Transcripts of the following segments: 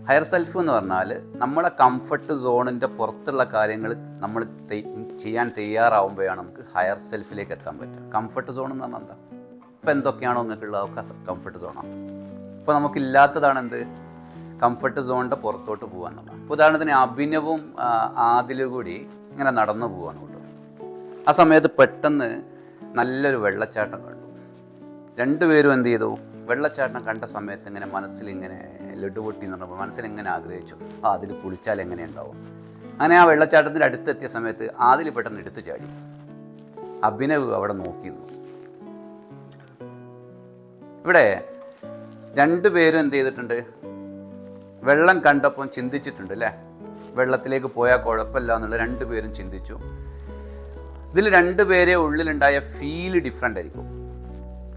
Higher self എന്ന് പറഞ്ഞാൽ നമ്മളെ കംഫർട്ട് സോണിൻ്റെ പുറത്തുള്ള കാര്യങ്ങൾ നമ്മൾ ചെയ്യാൻ തയ്യാറാവുമ്പോഴാണ് നമുക്ക് ഹയർ സെൽഫിലേക്ക് എത്താൻ പറ്റുക. കംഫർട്ട് സോൺ എന്ന് പറഞ്ഞാൽ എന്താ? ഇപ്പം എന്തൊക്കെയാണോ നിങ്ങൾക്കുള്ളത് അതൊക്കെ കംഫർട്ട് സോണാണ്. ഇപ്പോൾ നമുക്കില്ലാത്തതാണ് എന്ത്? കംഫർട്ട് സോണിൻ്റെ പുറത്തോട്ട് പോകുക എന്നുള്ളത്. ഇപ്പോൾ ഉദാഹരണത്തിന് അഭിനവും ആദിലും കൂടി ഇങ്ങനെ നടന്നു പോവാണ് കേട്ടോ. ആ സമയത്ത് പെട്ടെന്ന് നല്ലൊരു വെള്ളച്ചാട്ടം കണ്ടു. രണ്ടുപേരും എന്ത് ചെയ്തു? വെള്ളച്ചാട്ടം കണ്ട സമയത്ത് ഇങ്ങനെ മനസ്സിലിങ്ങനെ ലഡു പൊട്ടി എന്ന് പറഞ്ഞപ്പോൾ മനസ്സിലിങ്ങനെ ആഗ്രഹിച്ചു, അതിൽ കുളിച്ചാൽ എങ്ങനെ ഉണ്ടാവും. അങ്ങനെ ആ വെള്ളച്ചാട്ടത്തിൻ്റെ അടുത്തെത്തിയ സമയത്ത് ആദിൽ പെട്ടെന്ന് എടുത്തു ചാടി. അഭിനവ് അവിടെ നോക്കിയിരുന്നു. ഇവിടെ രണ്ടുപേരും എന്ത് ചെയ്തിട്ടുണ്ട്? വെള്ളം കണ്ടപ്പം ചിന്തിച്ചിട്ടുണ്ട് അല്ലേ? വെള്ളത്തിലേക്ക് പോയാൽ കുഴപ്പമില്ല എന്നുള്ള രണ്ടുപേരും ചിന്തിച്ചു. ഇതിൽ രണ്ടുപേരെ ഉള്ളിലുണ്ടായ ഫീല് ഡിഫറെൻ്റ് ആയിരിക്കും.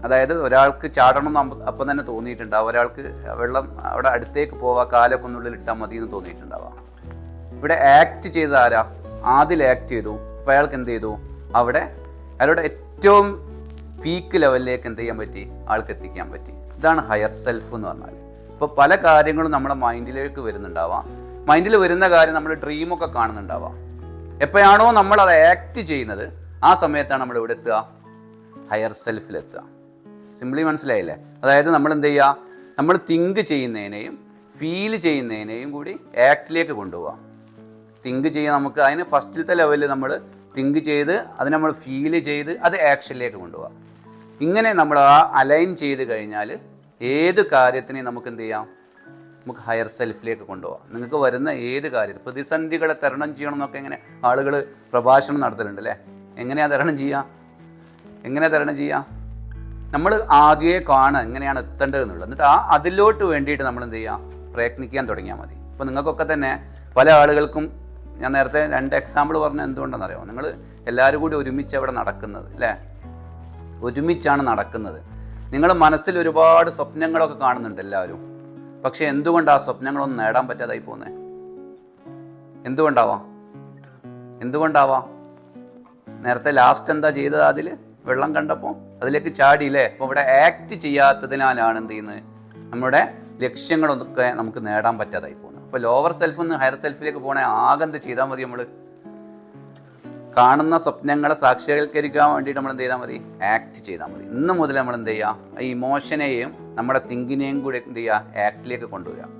അതായത് ഒരാൾക്ക് ചാടണം എന്ന് അപ്പം തന്നെ തോന്നിയിട്ടുണ്ടാവും, ഒരാൾക്ക് വെള്ളം അവിടെ അടുത്തേക്ക് പോവാം കാലൊക്കെ ഒന്നുള്ളിൽ ഇട്ടാൽ മതി എന്ന് തോന്നിയിട്ടുണ്ടാവാം. ഇവിടെ ആക്ട് ചെയ്ത ആരാ? ആദിൽ ആക്ട് ചെയ്തു. അപ്പോൾ അയാൾക്ക് എന്ത് ചെയ്തു? അവിടെ അയാളുടെ ഏറ്റവും പീക്ക് ലെവലിലേക്ക് എന്ത് ചെയ്യാൻ പറ്റി? ആൾക്ക് എത്തിക്കാൻ പറ്റി. ഇതാണ് ഹയർ സെൽഫ് എന്ന് പറഞ്ഞാൽ. ഇപ്പോൾ പല കാര്യങ്ങളും നമ്മളെ മൈൻഡിലേക്ക് വരുന്നുണ്ടാവാം. മൈൻഡിൽ വരുന്ന കാര്യം നമ്മൾ ഡ്രീമൊക്കെ കാണുന്നുണ്ടാവാം. എപ്പോഴാണോ നമ്മൾ അത് ആക്ട് ചെയ്യുന്നത് ആ സമയത്താണ് നമ്മൾ ഇവിടെ എത്തുക? ഹയർ സെൽഫിലെത്തുക. സിംപ്ലി മനസ്സിലായില്ലേ? അതായത് നമ്മൾ എന്ത് ചെയ്യുക? നമ്മൾ തിങ്ക് ചെയ്യുന്നതിനെയും ഫീൽ ചെയ്യുന്നതിനെയും കൂടി ആക്ടിലേക്ക് കൊണ്ടുപോകാം. തിങ്ക് ചെയ്യാൻ നമുക്ക് അതിന് ഫസ്റ്റിലത്തെ ലെവലിൽ നമ്മൾ തിങ്ക് ചെയ്ത് അത് നമ്മൾ ഫീൽ ചെയ്ത് അത് ആക്ഷനിലേക്ക് കൊണ്ടുപോകാം. ഇങ്ങനെ നമ്മൾ ആ അലൈൻ ചെയ്ത് കഴിഞ്ഞാൽ ഏത് കാര്യത്തിനെയും നമുക്ക് എന്ത് ചെയ്യാം? നമുക്ക് ഹയർ സെൽഫിലേക്ക് കൊണ്ടുപോകാം. നിങ്ങൾക്ക് വരുന്ന ഏത് കാര്യത്തിൽ പ്രതിസന്ധികളെ തരണം ചെയ്യണം എന്നൊക്കെ ഇങ്ങനെ ആളുകൾ പ്രഭാഷണം നടത്തലുണ്ട് അല്ലേ? എങ്ങനെയാണ് തരണം ചെയ്യുക? നമ്മൾ ആദ്യമേ കാണുക എങ്ങനെയാണ് എത്തേണ്ടത് എന്നുള്ളത്. എന്നിട്ട് അതിലോട്ട് വേണ്ടിയിട്ട് നമ്മൾ എന്ത് ചെയ്യുക? പ്രയത്നിക്കാൻ തുടങ്ങിയാൽ മതി. ഇപ്പോൾ നിങ്ങൾക്കൊക്കെ തന്നെ പല ആളുകൾക്കും ഞാൻ നേരത്തെ 2 എക്സാമ്പിൾ പറഞ്ഞത് എന്തുകൊണ്ടെന്നറിയാമോ? നിങ്ങൾ എല്ലാവരും കൂടി ഒരുമിച്ച് അവിടെ നടക്കുന്നത് അല്ലേ? ഒരുമിച്ചാണ് നടക്കുന്നത്. നിങ്ങൾ മനസ്സിൽ ഒരുപാട് സ്വപ്നങ്ങളൊക്കെ കാണുന്നുണ്ട് എല്ലാവരും. പക്ഷെ എന്തുകൊണ്ട് ആ സ്വപ്നങ്ങളൊന്നും നേടാൻ പറ്റാതായി പോകുന്നത്? എന്തുകൊണ്ടാവാം? നേരത്തെ ലാസ്റ്റ് എന്താ ചെയ്തത്? അതിൽ വെള്ളം കണ്ടപ്പോൾ അതിലേക്ക് ചാടിയില്ലേ? അപ്പോൾ ഇവിടെ ആക്ട് ചെയ്യാത്തതിനാലാണ് എന്ത് ചെയ്യുന്നത്? നമ്മുടെ ലക്ഷ്യങ്ങളൊക്കെ നമുക്ക് നേടാൻ പറ്റാതായി പോകുന്നത്. അപ്പോൾ ലോവർ സെൽഫിൽ നിന്ന് ഹയർ സെൽഫിലേക്ക് പോകണേ ആകെ എന്ത് ചെയ്താൽ മതി? നമ്മൾ കാണുന്ന സ്വപ്നങ്ങളെ സാക്ഷാത്കരിക്കാൻ വേണ്ടിയിട്ട് നമ്മൾ എന്ത് ചെയ്താൽ മതി? ആക്ട് ചെയ്താൽ മതി. ഇന്ന് മുതൽ നമ്മൾ എന്ത് ചെയ്യുക? ഈ ഇമോഷനെയും നമ്മുടെ തിങ്കിനെയും കൂടി എന്ത് ചെയ്യുക? ആക്ടിലേക്ക് കൊണ്ടുവരിക.